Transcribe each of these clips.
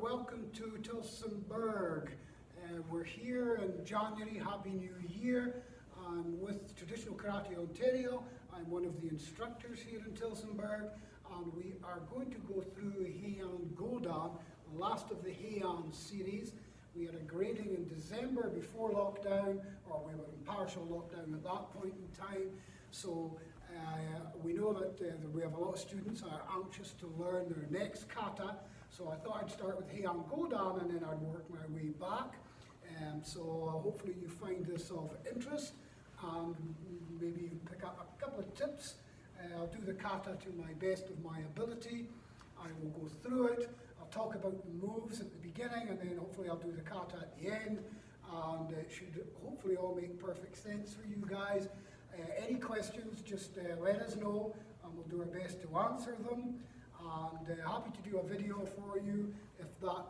welcome to Tillsonburg. We're here in January. Happy New Year. I'm with Traditional Karate Ontario. I'm one of the instructors here in Tillsonburg, and we are going to go through Heian Godan, the last of the Heian series. We had a grading in December before lockdown, or we were in partial lockdown at that point in time. So we know that we have a lot of students who are anxious to learn their next kata. So I thought I'd start with Heian Godan and then I'd work my way back. So hopefully you find this of interest and maybe you can pick up a couple of tips. I'll do the kata to my best of my ability. I will go through it. I'll talk about the moves at the beginning and then hopefully I'll do the kata at the end. And it should hopefully all make perfect sense for you guys. Any questions, just let us know and we'll do our best to answer them. And happy to do a video for you if that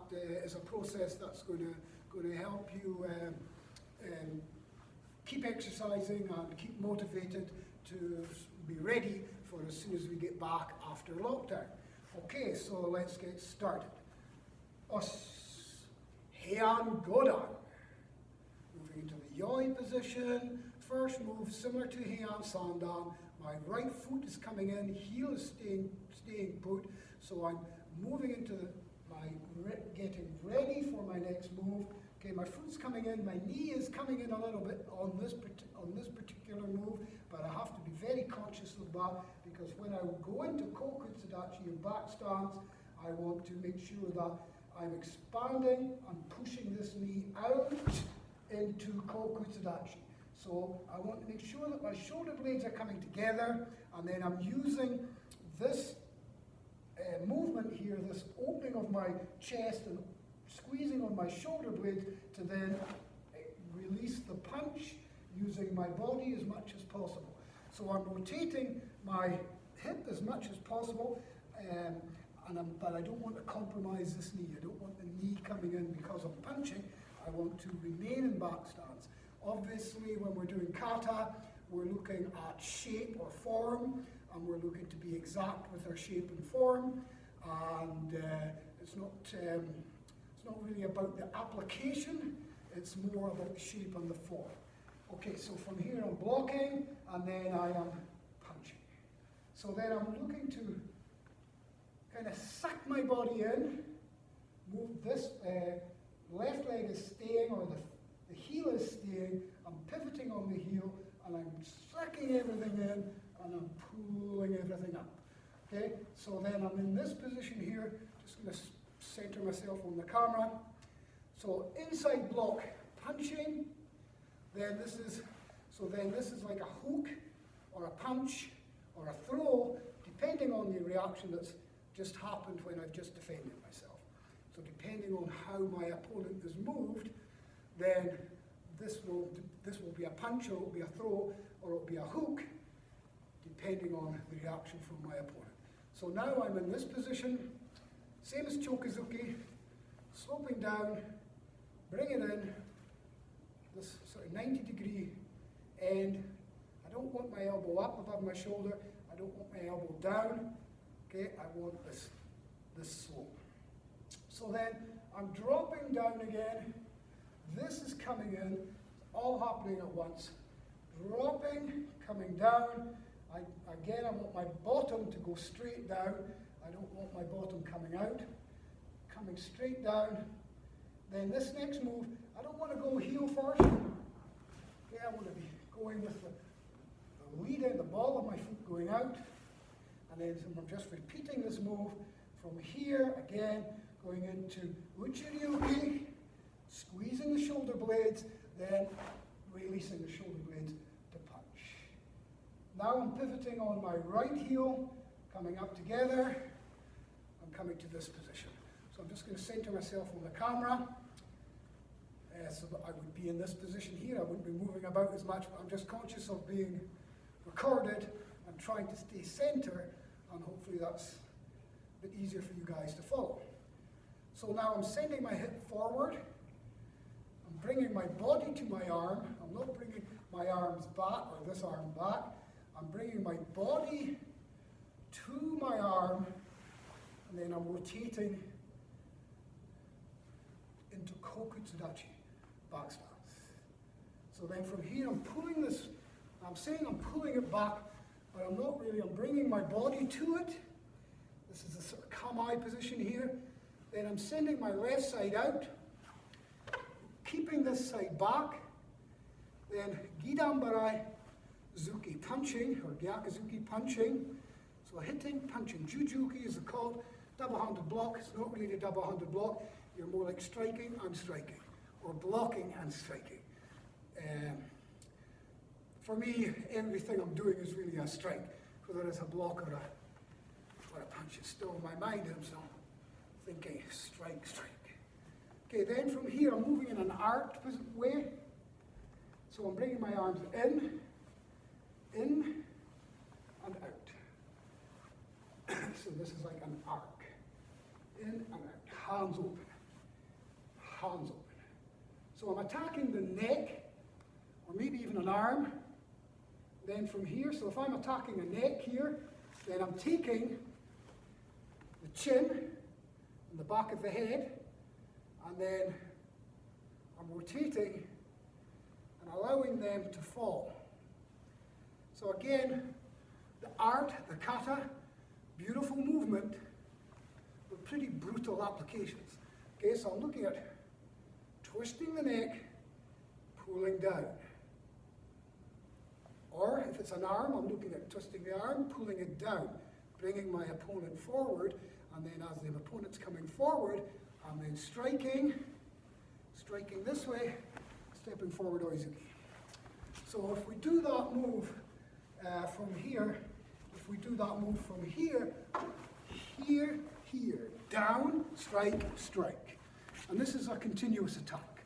is a process that's going to help you keep exercising and keep motivated to be ready for as soon as we get back after lockdown. Okay, so let's get started. Heian Godan. Moving into the yoi position. First move similar to Heian Sandan. My right foot is coming in, heel is staying put. So I'm moving into getting ready for my next move. Okay, my foot's coming in, my knee is coming in a little bit on this particular move, but I have to be very conscious of that because when I go into Kokutsudachi and back stance, I want to make sure that I'm expanding and pushing this knee out into Kokutsudachi. So I want to make sure that my shoulder blades are coming together, and then I'm using this movement here, this opening of my chest and squeezing on my shoulder blades to then release the punch using my body as much as possible. So I'm rotating my hip as much as possible, but I don't want to compromise this knee. I don't want the knee coming in because I'm punching. I want to remain in back stance. Obviously, when we're doing kata, we're looking at shape or form, and we're looking to be exact with our shape and form. And it's not really about the application, it's more about the shape and the form. Okay, so from here I'm blocking, and then I am punching. So then I'm looking to kind of suck my body in, move this, left leg is staying, or the heel is staying, I'm pivoting on the heel, and I'm sucking everything in, and I'm pulling everything up. Okay, so then I'm in this position here, just going to center myself on the camera. So inside block, punching, then this is like a hook, or a punch, or a throw, depending on the reaction that's just happened when I've just defended myself. So depending on how my opponent is moved, then this will be a punch, or it will be a throw, or it will be a hook, depending on the reaction from my opponent. So now I'm in this position, same as Chokizuki, sloping down, bring it in, this sort of 90-degree end. I don't want my elbow up above my shoulder, I don't want my elbow down, okay, I want this slope. So then I'm dropping down again. This is coming in, all happening at once. Dropping, coming down. Again, I want my bottom to go straight down. I don't want my bottom coming out. Coming straight down. Then this next move, I don't want to go heel first. Okay, I want to be going with the lead end, the ball of my foot going out. And then I'm just repeating this move from here, again, going into Uchiryoki. Squeezing the shoulder blades, then releasing the shoulder blades to punch. Now I'm pivoting on my right heel, coming up together. I'm coming to this position. So I'm just going to center myself on the camera so that I would be in this position here. I wouldn't be moving about as much, but I'm just conscious of being recorded and trying to stay center, and hopefully that's a bit easier for you guys to follow. So now I'm sending my hip forward. Bringing my body to my arm. I'm not bringing my arms back, or this arm back. I'm bringing my body to my arm, and then I'm rotating Kokutsudachi, back stance. So then from here I'm pulling this, I'm saying I'm pulling it back, but I'm not really, I'm bringing my body to it. This is a sort of kamae position here. Then I'm sending my left side out, keeping this side back. Then Gidan Barai Zuki punching, or Gyakuzuki punching. So hitting, punching. Jujuki is called double-handed block. It's not really a double-handed block. You're more like striking and striking, or blocking and striking. For me, everything I'm doing is really a strike, whether it's a block or a punch. It's still in my mind, I'm still thinking strike, strike. Okay, then from here I'm moving in an arced way. So I'm bringing my arms in, and out. So this is like an arc. In and out. Hands open. Hands open. So I'm attacking the neck, or maybe even an arm. Then from here, so if I'm attacking a neck here, then I'm taking the chin and the back of the head, and then I'm rotating and allowing them to fall. So again, the art, the kata, beautiful movement with pretty brutal applications. Okay, so I'm looking at twisting the neck, pulling down. Or if it's an arm, I'm looking at twisting the arm, pulling it down, bringing my opponent forward, and then as the opponent's coming forward, I'm then striking this way, stepping forward oizuki. So if we do that move from here, here, here, down, strike, strike. And this is a continuous attack.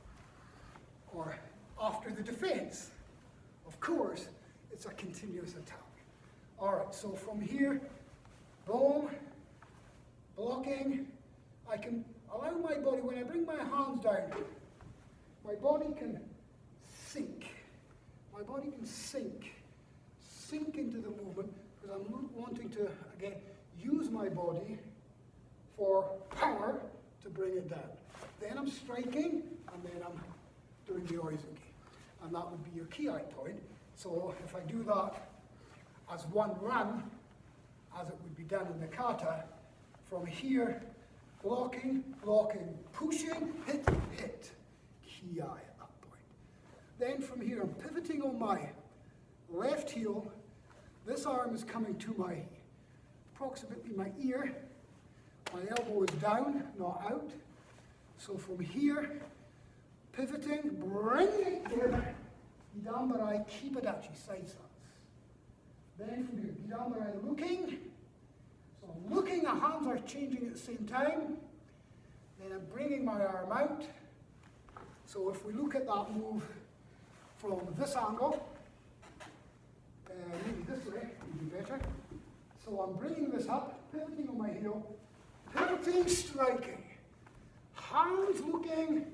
Or after the defense, of course, it's a continuous attack. All right, so from here, boom, blocking. I can allow my body, when I bring my hands down, my body can sink. My body can sink into the movement, because I'm wanting to, again, use my body for power to bring it down. Then I'm striking, and then I'm doing the oizuki. And that would be your kiai point. So if I do that as one run, as it would be done in the kata, from here, blocking, blocking, pushing, hit, hit, kiai at that point. Then from here, I'm pivoting on my left heel. This arm is coming to my, approximately my ear. My elbow is down, not out. So from here, pivoting, bring it together. Gidan Barai, Kibadachi, side stance. Then from here, Gidan Barai looking. So I'm looking, the hands are changing at the same time. Then I'm bringing my arm out. So if we look at that move from this angle, maybe this way would be better. So I'm bringing this up, pivoting on my heel, pivoting, striking. Hands looking,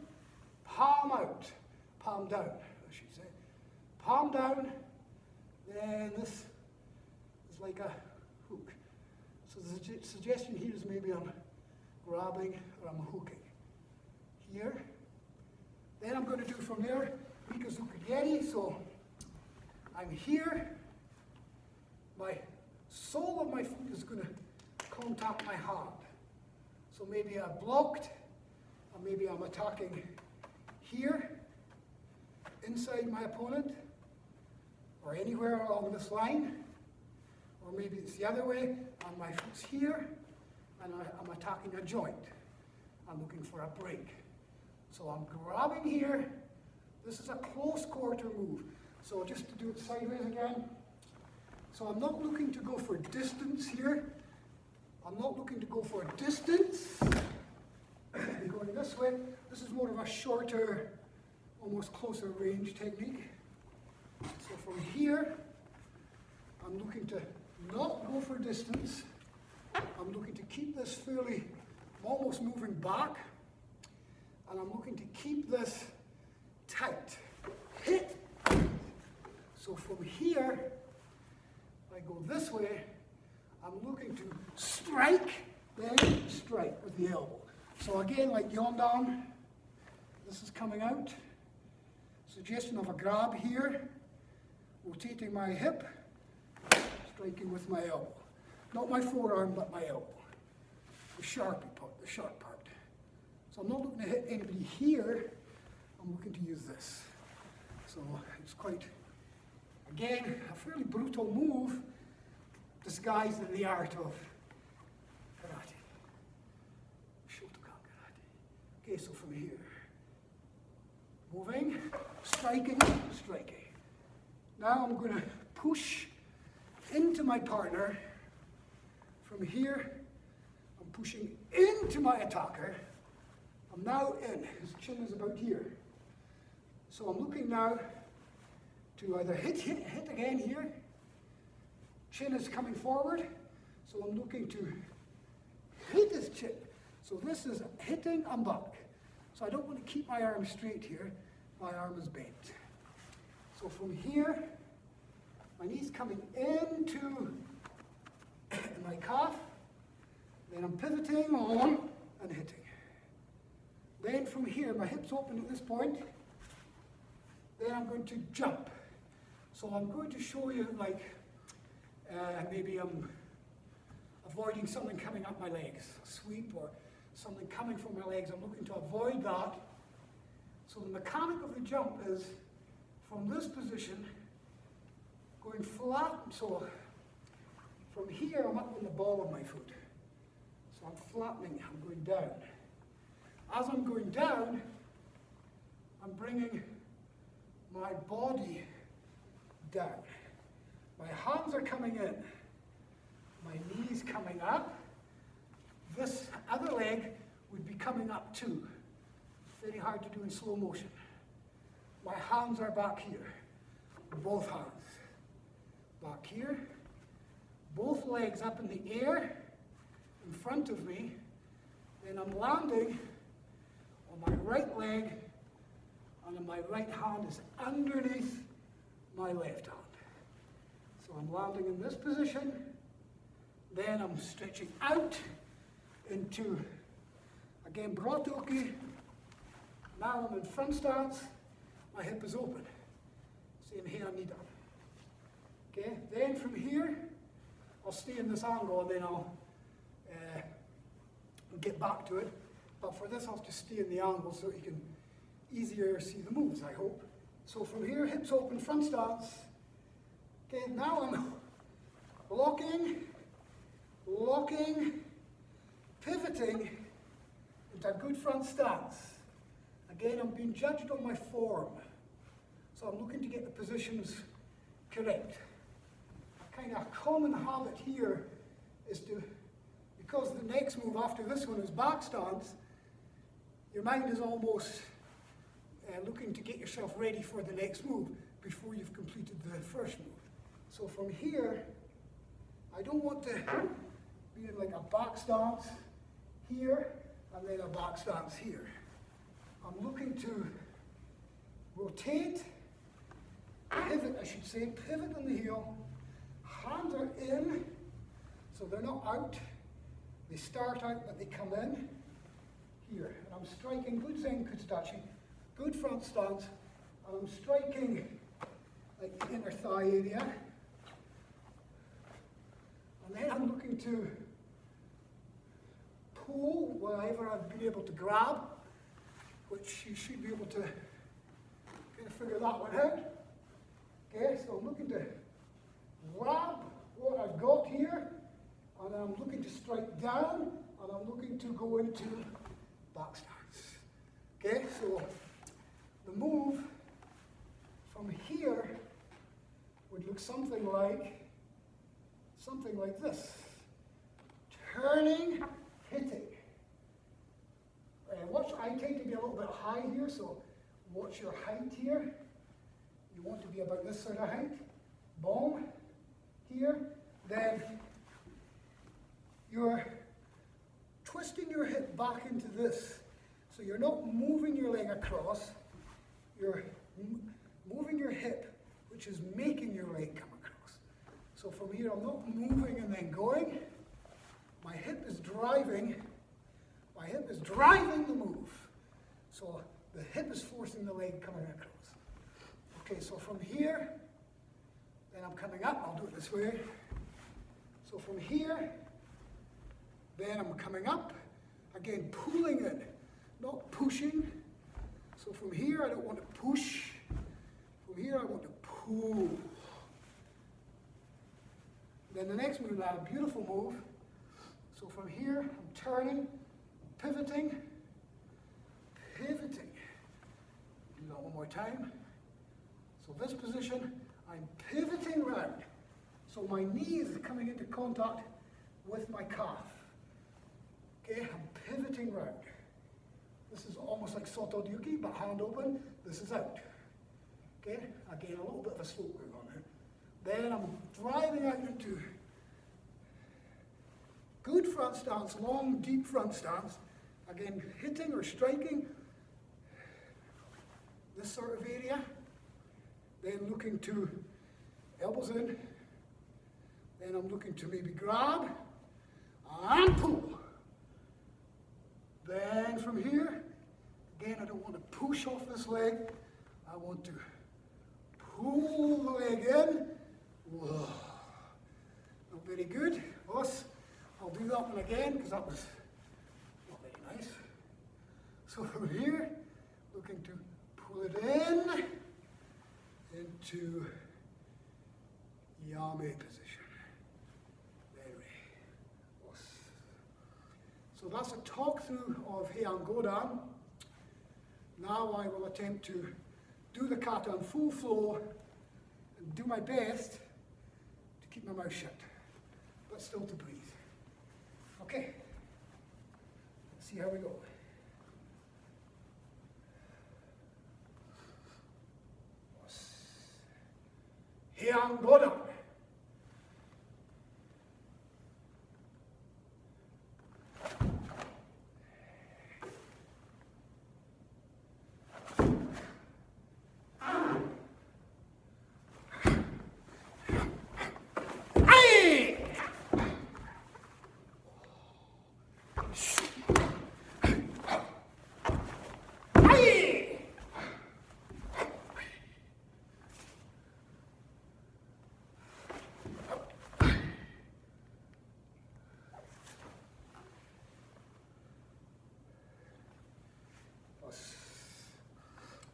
palm out, palm down, I should say. Palm down, then this is like a hook. So the suggestion here is maybe I'm grabbing or I'm hooking. Here. Then I'm going to do from there, Mikazuka Yeti. So I'm here. My sole of my foot is going to contact my hand. So maybe I'm blocked, or maybe I'm attacking here, inside my opponent, or anywhere along this line. Or maybe it's the other way, and my foot's here, and I'm attacking a joint. I'm looking for a break. So I'm grabbing here. This is a close quarter move. So just to do it sideways again. So I'm not looking to go for distance here. I'm not looking to go for a distance. I'm going this way. This is more of a shorter, almost closer range technique. So from here, I'm looking to not go for distance. I'm looking to keep this fairly, almost moving back. And I'm looking to keep this tight. Hit. So from here, I go this way, I'm looking to strike, then strike with the elbow. So again, like Yondan, this is coming out. Suggestion of a grab here, rotating my hip, striking with my elbow. Not my forearm, but my elbow. The sharp part. So I'm not looking to hit anybody here, I'm looking to use this. So it's quite, again, a fairly brutal move, disguised in the art of karate. Shotokan karate. Okay, so from here, moving, striking. Now I'm going to push into my partner. From here, I'm pushing into my attacker. I'm now in. His chin is about here. So I'm looking now to either hit again here. Chin is coming forward. So I'm looking to hit his chin. So this is hitting and back. So I don't want to keep my arm straight here. My arm is bent. So from here, my knee's coming into my calf. Then I'm pivoting on and hitting. Then from here, my hips open at this point. Then I'm going to jump. So I'm going to show you like, maybe I'm avoiding something coming up my legs, a sweep or something coming from my legs. I'm looking to avoid that. So the mechanic of the jump is from this position, going flat. So from here, I'm up on the ball of my foot. So I'm flattening, I'm going down. As I'm going down, I'm bringing my body down. My hands are coming in. My knees coming up. This other leg would be coming up too. Very hard to do in slow motion. My hands are back here. Both hands. Back here. Both legs up in the air in front of me. Then I'm landing on my right leg, and my right hand is underneath my left hand. So I'm landing in this position. Then I'm stretching out into, again, brotoki. Now I'm in front stance. My hip is open. Same Heian Godan. Okay, then from here, I'll stay in this angle and then I'll get back to it. But for this, I'll just stay in the angle so you can easier see the moves, I hope. So from here, hips open, front stance. Okay, now I'm locking, pivoting into a good front stance. Again, I'm being judged on my form. So I'm looking to get the positions correct. A kind of common habit here is to, because the next move after this one is back stance, your mind is almost looking to get yourself ready for the next move before you've completed the first move. So from here, I don't want to be in like a back stance here and then a back stance here. I'm looking to rotate, pivot, I should say, pivot on the heel. Hands are in, so they're not out. They start out, but they come in here. And I'm striking good Zenkustachi, good front stance, and I'm striking like the inner thigh area. And then I'm looking to pull wherever I've been able to grab, which you should be able to kind of figure that one out. Okay, so I'm looking to grab what I've got here, and I'm looking to strike down, and I'm looking to go into back stance. Okay, so the move from here would look something like this. Turning, hitting. I tend to be a little bit high here, so watch your height here. You want to be about this sort of height. Boom, here. Then you're twisting your hip back into this. So you're not moving your leg across, you're moving your hip, which is making your leg come across. So from here, I'm not moving and then going. My hip is driving the move. So The hip is forcing the leg coming across. Okay, so from here, then I'm coming up. I'll do it this way. So from here, then I'm coming up. Again, pulling it, not pushing. So from here, I don't want to push. From here, I want to pull. Then the next move, a beautiful move. So from here, I'm turning, pivoting, pivoting. Do that one more time. So this position, I'm pivoting round. So my knee is coming into contact with my calf. Okay, I'm pivoting round. This is almost like Soto Yuki, but hand open. This is out. Okay, again, a little bit of a slope going on there. Then I'm driving out into good front stance, long, deep front stance. Again, hitting or striking this sort of area. Then looking to elbows in. Then I'm looking to maybe grab and pull. Then from here, again, I don't want to push off this leg. I want to pull the leg in. Whoa. Not very good. I'll do that one again because that was not very nice. So from here, looking to pull it in into Yame position. There we go. So that's a talk through of Heian Godan. Now I will attempt to do the kata on full flow and do my best to keep my mouth shut, but still to breathe. Okay, let's see how we go. Heian Godan.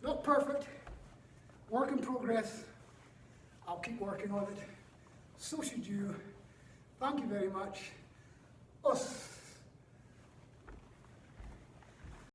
Not perfect, work in progress. I'll keep working on it. So should you. Thank you very much. Us.